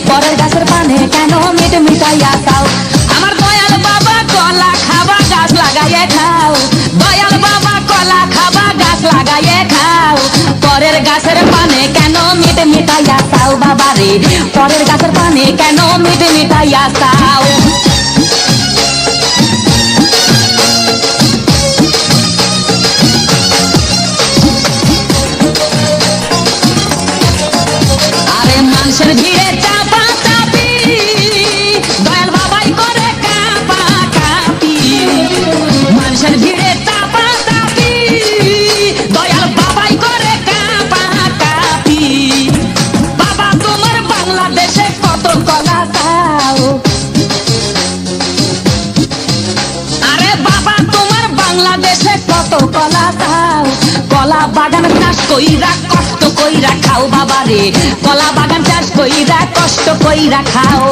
পরের গাছের পানে কেন মিট মিটাইয়া খাও আমার দয়াল বাবা কলা খাবা গাছ লাগাইয়ে খাও দয়াল বাবা কলা খাবা গাছ লাগাইয়ে খাও পরের গাছের পানে কেন মিট মিটাইয়া খাও বাবা রে পরের গাছের পানে কেন মিট মিটাইয়া খাও মানুষের ভিড়ে চাপা চাপি দয়াল বাবাই করে কাপা কাপি মানুষের ভিড়ে চাপা চাপি দয়াল বাবাই করে কাপা কাপি বাবা তোমার বাংলাদেশে কত কলা খাও আরে বাবা তোমার বাংলাদেশে কত কলা খাও কলা বাগান চাষ কইরা কষ্ট কইরা খাও বাবা রে কলা বাগান চাষ কইরা কষ্ট কইরা খাও